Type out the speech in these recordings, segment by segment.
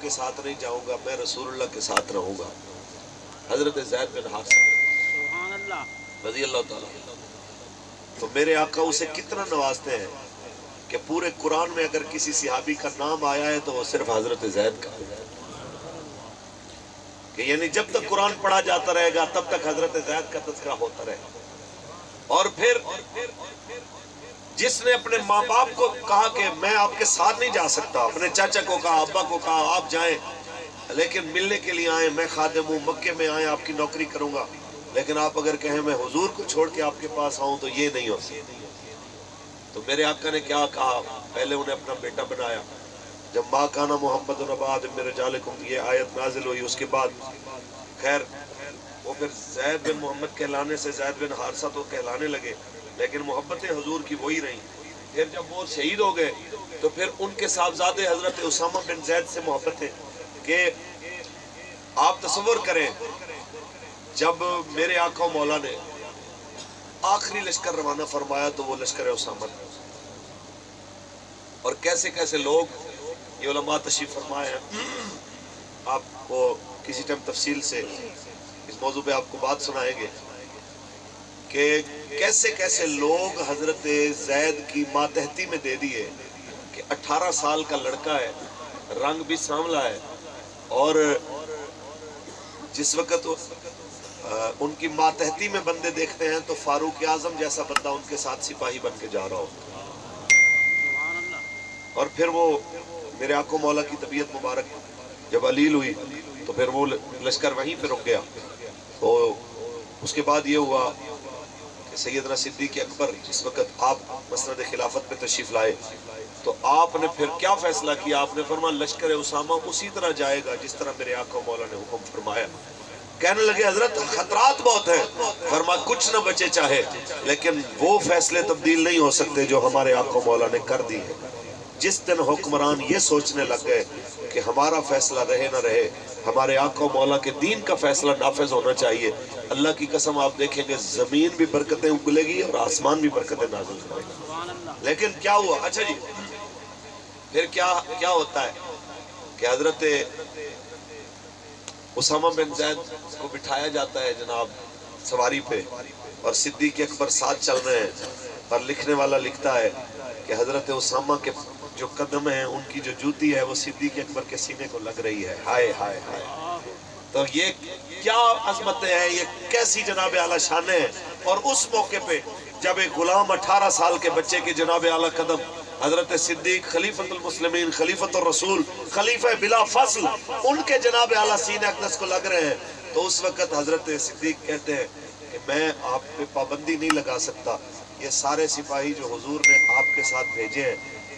کے ساتھ نہیں جاؤں گا، میں رسول اللہ کے ساتھ رہوں گا۔ حضرت زید بن حارثہ رضی اللہ تعالیٰ، تو میرے آقا اسے کتنا نوازتے ہیں کہ پورے قرآن میں اگر کسی صحابی کا نام آیا ہے تو وہ صرف حضرت زید کا، کہ یعنی جب تک قرآن پڑھا جاتا رہے گا تب تک حضرت زید کا تذکرہ ہوتا رہے گا۔ اور پھر جس نے اپنے ماں باپ کو کہا کہ میں آپ کے ساتھ نہیں جا سکتا، اپنے چاچا کو کہا، ابا کو کہا آپ جائیں لیکن ملنے کے لیے آئیں، میں خادم ہوں، مکے میں آئیں آپ کی نوکری کروں گا، لیکن آپ اگر کہیں میں حضور کو چھوڑ کے آپ کے پاس آؤں تو یہ نہیں ہو سکتا۔ تو میرے آقا نے کیا کہا، پہلے انہیں اپنا بیٹا بنایا۔ جب ما کانا محمد رباد من رجالکم یہ آیت نازل ہوئی، اس کے بعد خیر وہ پھر زید بن محمد کہلانے سے زید بن حارثہ تو کہلانے لگے، لیکن محبتیں حضور کی وہی رہیں۔ پھر جب وہ شہید ہو گئے تو پھر ان کے صاحبزادے حضرت اسامہ بن زید سے محبتیں، کہ آپ تصور کریں جب میرے آقا مولا نے آخری لشکر روانہ فرمایا تو وہ لشکر اسامہ، اور کیسے کیسے لوگ، یہ علماء تشریف فرمائے ہیں، آپ کو کسی ٹائم تفصیل سے اس موضوع پہ آپ کو بات سنائیں گے کہ کیسے کیسے لوگ حضرت زید کی ماتحتی میں دے دیے کہ 18 سال کا لڑکا ہے، رنگ بھی سانولا ہے، اور جس وقت ان کی ماتحتی میں بندے دیکھتے ہیں تو فاروق اعظم جیسا بندہ ان کے ساتھ سپاہی بن کے جا رہا ہو۔ اور پھر وہ میرے آقا مولا کی طبیعت مبارک جب علیل ہوئی تو پھر وہ لشکر وہیں پہ رک گیا۔ تو اس کے بعد یہ ہوا کہ سیدنا صدیق اکبر جس وقت آپ مسند خلافت پہ تشریف لائے تو آپ نے پھر کیا فیصلہ کیا، آپ نے فرمایا لشکر اسامہ اسی طرح جائے گا جس طرح میرے آقا مولا نے حکم فرمایا۔ کہنے لگے حضرت خطرات بہت ہیں، فرما کچھ نہ بچے چاہے، لیکن وہ فیصلے تبدیل نہیں ہو سکتے جو ہمارے آقا مولا نے کر دی ہے۔ جس دن حکمران یہ سوچنے لگ گئے کہ ہمارا فیصلہ رہے نہ رہے، ہمارے آقا مولا کے دین کا فیصلہ نافذ ہونا چاہیے، اللہ کی قسم آپ دیکھیں گے زمین بھی برکتیں اگلے گی اور آسمان بھی برکتیں نازل کرے گا۔ لیکن کیا ہوا، اچھا جی پھر کیا ہوتا ہے کہ حضرت اسامہ بن زید کو بٹھایا جاتا ہے جناب سواری پہ، اور صدیق اکبر ساتھ چل رہے ہیں، اور لکھنے والا لکھتا ہے کہ حضرت اسامہ کے جو قدم ہیں ان کی جو جوتی ہے وہ صدیق اکبر کے سینے کو لگ رہی ہے۔ ہائے ہائے ہائے، تو یہ کیا عظمتیں ہیں، یہ کیسی جناب اعلیٰ شانیں ہیں۔ اور اس موقع پہ جب ایک غلام 18 سال کے بچے کے جناب اعلیٰ قدم حضرت صدیق خلیفۃ المسلمین، خلیفۃ الرسول، خلیفہ بلا فصل، ان کے جناب اعلیٰ سینہ اقدس کو لگ رہے ہیں، تو اس وقت حضرت صدیق کہتے ہیں کہ میں آپ پہ پابندی نہیں لگا سکتا، یہ سارے سپاہی جو حضور نے آپ کے ساتھ بھیجے ہیں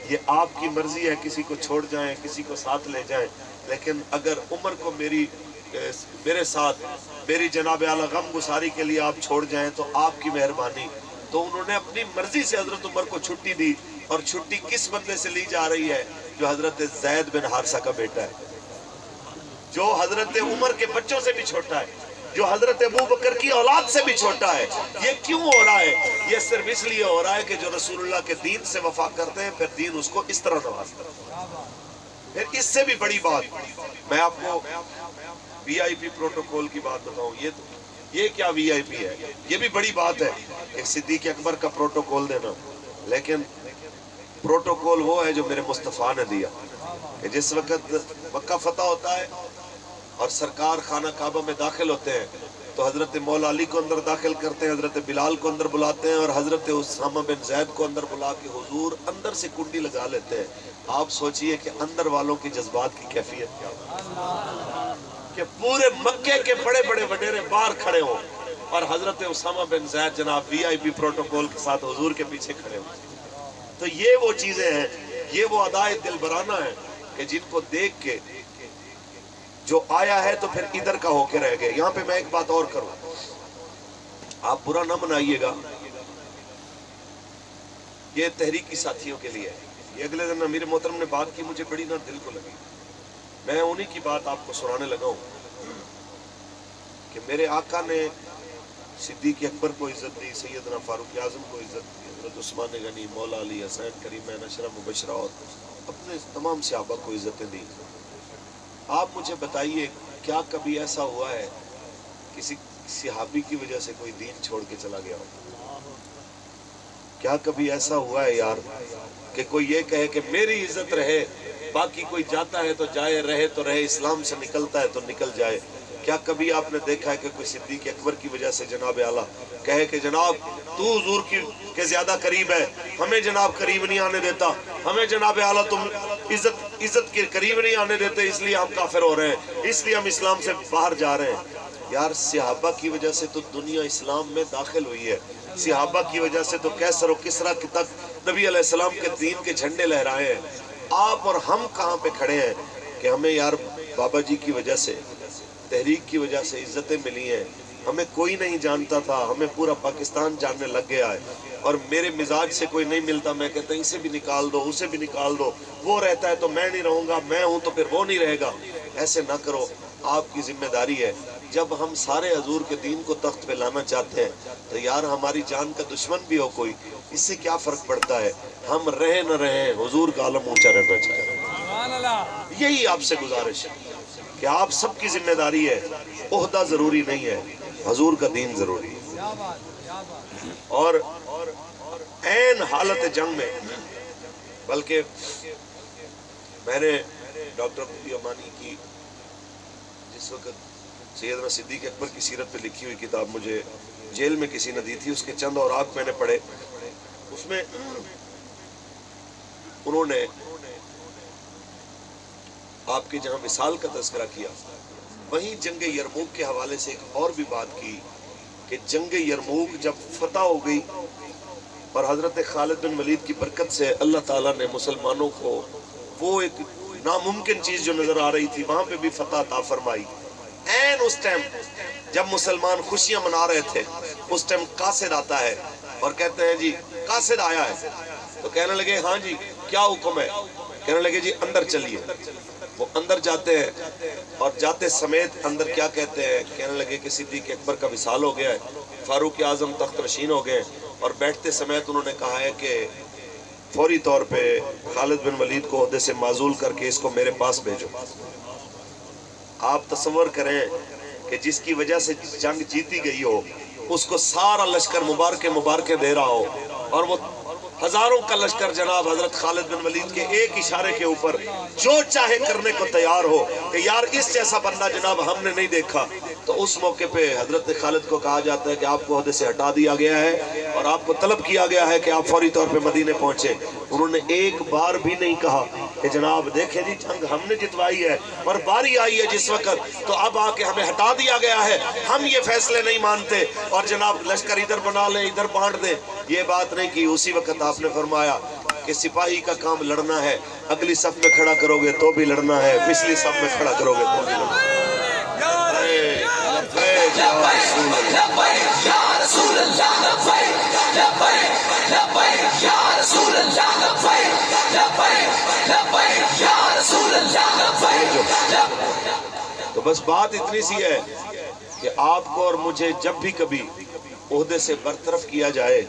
یہ آپ کی مرضی ہے، کسی کو چھوڑ جائیں کسی کو ساتھ لے جائیں، لیکن اگر عمر کو میرے ساتھ میری جناب اعلیٰ غم گساری کے لیے آپ چھوڑ جائیں تو آپ کی مہربانی۔ تو انہوں نے اپنی مرضی سے حضرت عمر کو چھٹی دی، اور چھٹی کس بندے سے لی جا رہی ہے، جو حضرت زید بن حارثہ کا بیٹا ہے، جو حضرت عمر کے بچوں سے بھی چھوٹا ہے، جو حضرت ابو بکر کی اولاد سے بھی چھوٹا ہے۔ یہ کیوں ہو رہا ہے؟ یہ صرف اس لیے ہو رہا ہے کہ جو رسول اللہ کے دین سے وفا کرتے ہیں پھر دین اس کو اس طرح نوازتا ہے۔ پھر اس سے بھی بڑی بات میں آپ کو وی آئی پی پروٹوکول کی بات بتاؤں، یہ کیا وی آئی پی ہے، یہ بھی بڑی بات ہے ایک صدیق اکبر کا پروٹوکول دینا، لیکن پروٹوکول وہ ہے جو میرے مصطفیٰ نے دیا کہ جس وقت مکہ فتح ہوتا ہے اور سرکار خانہ کعبہ میں داخل ہوتے ہیں تو حضرت مولا علی کو اندر داخل کرتے ہیں، حضرت بلال کو اندر بلاتے ہیں، اور حضرت اسامہ بن زید کو اندر بلا کے حضور اندر سے کنڈی لگا لیتے ہیں۔ آپ سوچئے کہ اندر والوں کی جذبات کی کیفیت کیا ہوگی کہ پورے مکے کے بڑے بڑے وڈیرے باہر کھڑے ہوں اور حضرت اسامہ بن زید جناب وی آئی پی پروٹوکول کے ساتھ حضور کے پیچھے کھڑے ہوں۔ تو یہ وہ چیزیں ہیں، یہ وہ ادائے دلبرانہ ہیں کہ جن کو دیکھ کے جو آیا ہے تو پھر ادھر کا ہو کے رہ گئے۔ یہاں پہ میں ایک بات اور کروں، آپ برا نہ منائیے گا، یہ تحریکی ساتھیوں کے لیے ہے۔ یہ اگلے دن امیر محترم نے بات کی، مجھے بڑی نہ دل کو لگی، میں انہی کی بات آپ کو سنانے لگا ہوں کہ میرے آقا نے صدیق اکبر کو عزت دی، سیدنا فاروق اعظم کو عزت دی، حضرت عثمان غنی، مولا علی، حسین کریمین، عشرہ مبشرہ اور اپنے تمام صحابہ کو عزتیں دی۔ آپ مجھے بتائیے کیا کبھی ایسا ہوا ہے کسی صحابی کی وجہ سے کوئی دین چھوڑ کے چلا گیا ہو؟ کیا کبھی ایسا ہوا ہے یار کہ کوئی یہ کہے کہ میری عزت رہے، باقی کوئی جاتا ہے تو جائے، رہے تو رہے، اسلام سے نکلتا ہے تو نکل جائے؟ کیا کبھی آپ نے دیکھا ہے کہ کوئی صدیق اکبر کی وجہ سے جناب اعلیٰ کہے کہ جناب تو حضور کے زیادہ قریب ہے، ہمیں جناب قریب نہیں آنے دیتا، ہمیں جناب اعلیٰ تم عزت کے قریب نہیں آنے دیتے، اس لیے ہم کافر ہو رہے ہیں، اس لیے ہم اسلام سے باہر جا رہے ہیں؟ یار صحابہ کی وجہ سے تو دنیا اسلام میں داخل ہوئی ہے، صحابہ کی وجہ سے تو کیسر و کسرا تک نبی علیہ السلام کے دین کے جھنڈے لہرائے ہیں۔ آپ اور ہم کہاں پہ کھڑے ہیں کہ ہمیں یار بابا جی کی وجہ سے، تحریک کی وجہ سے عزتیں ملی ہیں، ہمیں کوئی نہیں جانتا تھا، ہمیں پورا پاکستان جاننے لگ گیا ہے، اور میرے مزاج سے کوئی نہیں ملتا، میں کہتا ہوں اسے بھی نکال دو، اسے بھی نکال دو، وہ رہتا ہے تو میں نہیں رہوں گا، میں ہوں تو پھر وہ نہیں رہے گا۔ ایسے نہ کرو، آپ کی ذمہ داری ہے۔ جب ہم سارے حضور کے دین کو تخت پہ لانا چاہتے ہیں تو یار ہماری جان کا دشمن بھی ہو کوئی، اس سے کیا فرق پڑتا ہے؟ ہم رہے نہ رہے، حضور کا عالم اونچا رہنا چاہیے۔ یہی آپ سے گزارش ہے کہ آپ سب کی ذمہ داری ہے، عہدہ ضروری نہیں ہے، حضور کا دین ضروری ہے۔ اور عین حالت جنگ میں، بلکہ میں نے ڈاکٹر مفتی امانی کی جس وقت سیدنا صدیق اکبر کی سیرت پہ لکھی ہوئی کتاب مجھے جیل میں کسی نے دی تھی، اس کے چند اوراق میں نے پڑھے، اس میں انہوں نے آپ کے جہاں مثال کا تذکرہ کیا، وہیں جنگ یرموک کے حوالے سے ایک اور بھی بات کی کہ جنگ یرموک جب فتح ہو گئی اور حضرت خالد بن ولید کی برکت سے اللہ تعالیٰ نے مسلمانوں کو وہ ایک ناممکن چیز جو نظر آ رہی تھی وہاں پہ بھی فتح عطا فرمائی۔ این اس ٹائم جب مسلمان خوشیاں منا رہے تھے، اس ٹائم قاصد آتا ہے اور کہتے ہیں جی قاصد آیا ہے، تو کہنے لگے ہاں جی کیا حکم ہے؟ کہنے لگے جی اندر چلیے۔ وہ اندر جاتے ہیں اور جاتے سمیت اندر کیا کہتے ہیں؟ کہنے لگے کہ صدیق اکبر کا وصال ہو گیا ہے، فاروق اعظم تخت نشین ہو گئے، اور بیٹھتے سمیت انہوں نے کہا ہے کہ فوری طور پہ خالد بن ولید کو عہدے سے معزول کر کے اس کو میرے پاس بھیجو۔ آپ تصور کریں کہ جس کی وجہ سے جنگ جیتی گئی ہو، اس کو سارا لشکر مبارکیں دے رہا ہو، اور وہ ہزاروں کا لشکر جناب حضرت خالد بن ولید کے ایک اشارے کے اوپر جو چاہے کرنے کو تیار ہو کہ یار اس جیسا بندہ جناب ہم نے نہیں دیکھا، تو اس موقع پہ حضرت خالد کو کہا جاتا ہے کہ آپ کو عہدے سے ہٹا دیا گیا ہے اور آپ کو طلب کیا گیا ہے کہ آپ فوری طور پہ مدینے پہنچے۔ انہوں نے ایک بار بھی نہیں کہا کہ جناب دیکھیں جی جنگ ہم نے جتوائی ہے اور باری آئی ہے جس وقت، تو اب آ کے ہمیں ہٹا دیا گیا ہے، ہم یہ فیصلے نہیں مانتے اور جناب لشکر ادھر بنا لیں ادھر بانٹ دیں، یہ بات نہیں کی۔ اسی وقت آپ نے فرمایا کہ سپاہی کا کام لڑنا ہے، اگلی صف میں کھڑا کرو گے تو بھی لڑنا ہے، پچھلی صف میں کھڑا کرو گے تو بھی لڑنا ہے۔ تو بس بات اتنی سی ہے کہ آپ کو اور مجھے جب بھی کبھی عہدے سے برطرف کیا جائے،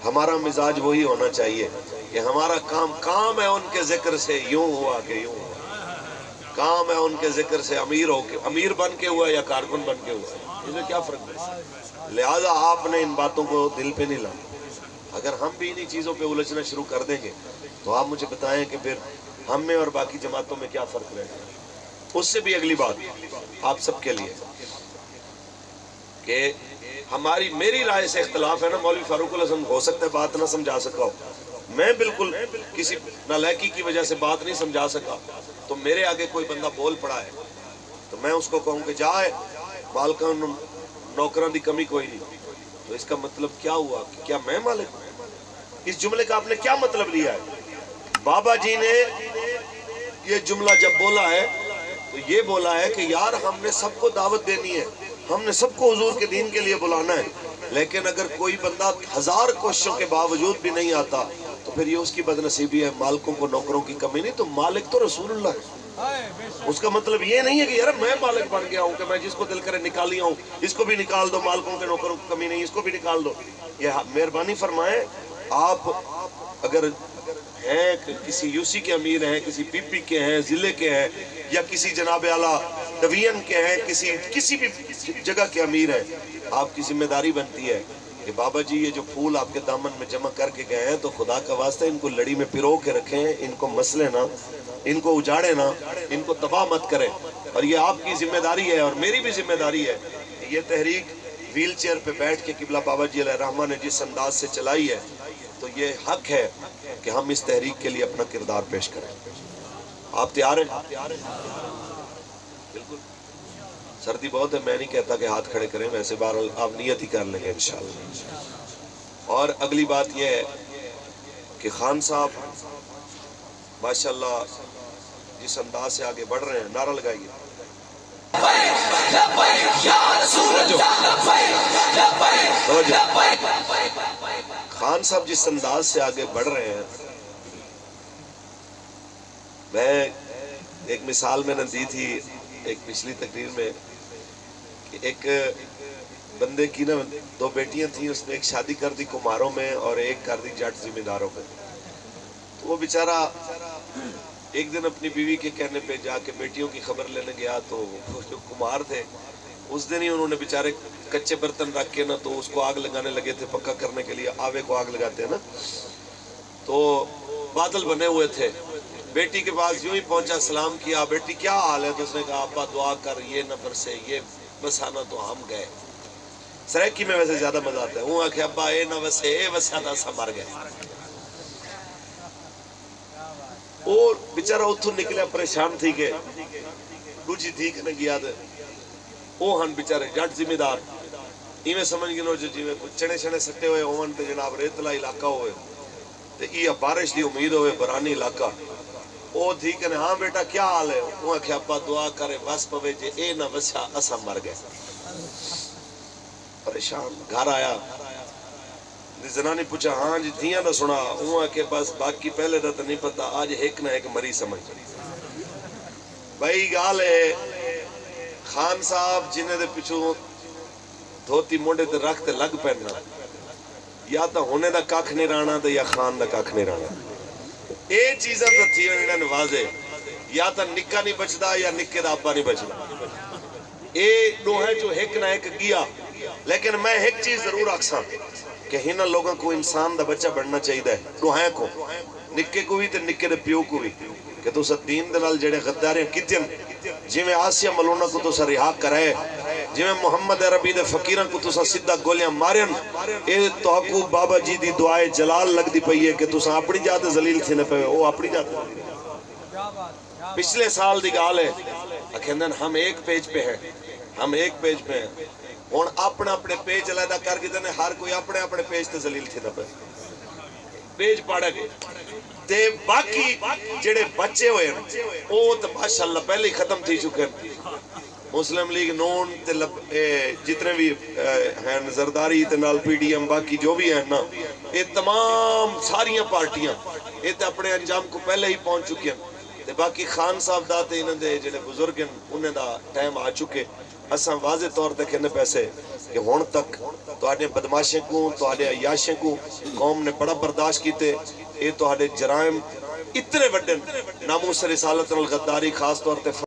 ہمارا مزاج وہی ہونا چاہیے کہ ہمارا کام ہے ان کے ذکر سے یوں ہوا کہ یوں ہوا، کام ہے ان کے ذکر سے امیر بن کے ہوا یا کارکن بن کے ہوا، اسے کیا فرق ہے؟ لہذا آپ نے ان باتوں کو دل پہ نہیں لانا۔ اگر ہم بھی انہی چیزوں پہ الجھنا شروع کر دیں گے تو آپ مجھے بتائیں کہ پھر ہم میں اور باقی جماعتوں میں کیا فرق رہے گا۔ اس سے بھی اگلی بات آپ سب کے لیے کہ میری رائے سے اختلاف ہے نا، مولوی فاروق الحسن ہو سکتا ہے بات نہ سمجھا سکا ہو، میں بالکل کسی نالائکی کی وجہ سے بات نہیں سمجھا سکا، تو میرے آگے کوئی بندہ بول پڑا ہے تو میں اس کو کہوں کہ جائے مالکاں نوکراں دی کمی کوئی نہیں، تو اس کا مطلب کیا ہوا کہ کیا میں مالک ہوں؟ اس جملے کا آپ نے کیا مطلب لیا ہے؟ بابا جی نے یہ جملہ جب بولا ہے تو یہ بولا ہے کہ یار ہم نے سب کو دعوت دینی ہے، ہم نے سب کو حضور کے دین کے لیے بلانا ہے، لیکن اگر کوئی بندہ 1000 کوششوں کے باوجود بھی نہیں آتا تو پھر یہ اس کی بدنصیبی ہے۔ مالکوں کو نوکروں کی کمی نہیں، تو مالک تو رسول اللہ ہے۔ اس کا مطلب یہ نہیں ہے کہ یار میں مالک بن گیا ہوں کہ میں جس کو دل کرے نکالی ہوں، اس کو بھی نکال دو، مالکوں کے نوکروں کی کمی نہیں اس کو بھی نکال دو۔ یہ مہربانی فرمائیں، آپ اگر ہیں کسی یوسی کے امیر ہیں، کسی پی پی کے ہیں، ضلع کے ہیں، یا کسی جناب اعلیٰ ڈویژن کے ہیں، کسی بھی جگہ کے امیر ہیں، آپ کی ذمہ داری بنتی ہے کہ بابا جی یہ جو پھول آپ کے دامن میں جمع کر کے گئے ہیں تو خدا کا واسطہ ان کو لڑی میں پیرو کے رکھیں، ان کو مسلیں نہ، ان کو اجاڑے نہ، ان کو تباہ مت کریں، اور یہ آپ کی ذمہ داری ہے اور میری بھی ذمہ داری ہے کہ یہ تحریک ویل چیئر پہ بیٹھ کے قبلہ بابا جی علیہ الرحمہ نے جس انداز سے چلائی ہے، تو یہ حق ہے کہ ہم اس تحریک کے لیے اپنا کردار پیش کریں۔ آپ تیار ہیں؟ بالکل۔ سردی بہت ہے، میں نہیں کہتا کہ ہاتھ کھڑے کریں، ویسے بہرحال آپ نیت ہی کر لیں گے انشاءاللہ۔ اور اگلی بات یہ ہے کہ خان صاحب ماشاءاللہ جس انداز سے آگے بڑھ رہے ہیں، نعرہ لگائیے۔ خان صاحب جس انداز سے آگے بڑھ رہے ہیں، میں ایک مثال میں نے دی تھی ایک پچھلی تقریر میں کہ ایک بندے کی نا 2 بیٹیاں تھیں، اس نے ایک شادی کر دی کماروں میں اور ایک کر دی جٹ ذمہ داروں میں۔ تو وہ بیچارہ ایک دن اپنی بیوی کے کہنے پہ جا کے بیٹیوں کی خبر لینے گیا، تو وہ جو کمار تھے اس دن ہی انہوں نے بیچارے کچے برتن رکھ کے نا تو اس کو آگ لگانے لگے تھے، پکا کرنے کے لیے آوے کو آگ لگاتے ہیں نا، تو بادل بنے ہوئے تھے۔ بیٹی کے پاس یوں ہی پہنچا، سلام کیا، بیٹی کیا حال ہے؟ تو اس نے کہا ابا دعا کر، یہ نہ برسے، یہ بسانا تو ہم گئے۔ سریکی میں ویسے زیادہ مزہ آتا ہے، وہ آکھے ابا اے نہ وسے، اے وسانا سا مر گئے۔ وہ بیچارہ اتھو نکلے پریشان تھی کہ دوجی تھی کہ نہ گیا دے، وہ ہن بیچارے جٹ ذمہ دار ایویں سمجھ گئے نو جو جیویں کچھ چنے شنے سٹے ہوئے ہون تے جناب ریتلا علاقہ ہوئے تے یہ بارش دی امید ہوئے برانی علاقہ۔ وہ تھی کہ ہاں بیٹا کیا حال ہے؟ وہ آکھے ابا دعا کرے بس پوے جے اے نہ وسا اسا مر گئے۔ پریشان گھر آیا، زنانی پوچھا ہاں جی دھیاں نہ سنا، وہ آکھے بس باقی پہلے دا تو نہیں پتا، آج ایک نہ ایک مری سمجھ۔ بھائی گال ہے خان صاحب جنہیں دے پچھو دھوتی موڑے تے رکھ تے لگ پہننا، یا تا ہونے دا کاکھ نہیں رانا تے یا خان دا کاکھ نہیں رانا۔ اے چیزیں تو تھی انہیں واضح، یا تا نکا نہیں بچدا یا نکے دا ابا نہیں بچدا۔ اے دوہے جو ایک نہ ایک گیا، لیکن میں ایک چیز ضرور آکساں کہ ہنہ لوگوں کو انسان دا بچہ بڑھنا چاہیے ہے، دوہے کو، نکے کو بھی تے نکے دے پیو کو بھی، کہ تو سا دین دلال جڑے غداریاں کتن، جی میں آسیہ ملونہ کو تو سا رہا کرائے، جی میں محمد عربی دے فقیران کو تو سا صدہ گولیاں مارین، اے توقو بابا جی دی دعائے جلال لگ دی پئی ہے کہ تو سا اپنی جاتے ذلیل تھی نہ پہ وہ اپنی جاتے۔ پچھلے سال دی گال ہے اکھیندن ہم ایک پیج پہ ہیں، ہم ایک پیج پہ ہیں، اور اپنے اپنے پیج علیحدہ کر کے دینے ہر کوئی اپنے اپنے پیج تے ذلیل تھی نہ پہ پیج پاڑے گئے تے باقی جڑے بچے ہوئے ہیں وہ تو ماشاءاللہ پہلے ہی ختم تھی چکے ہیں۔ مسلم لیگ نون تے جتنے بھی ہیں زرداری تے نال پی ڈی ایم باقی جو بھی ہیں نا، یہ تمام ساریاں پارٹیاں یہ تے اپنے انجام کو پہلے ہی پہنچ چکے ہیں تے باقی خان صاحب دا تے انہوں دے جڑے بزرگ ہیں انہیں دا ٹائم آ چکے۔ اساں واضح طور تے کہنے پیسے کہ ہون تک تو آنے بدماشیں کو، تو آنے عیاشیں کو قوم نے بڑا برداشت کیتے، یہ تو آنے جرائم اتنے وڈن، ناموس رسالت الغداری خاص طور تے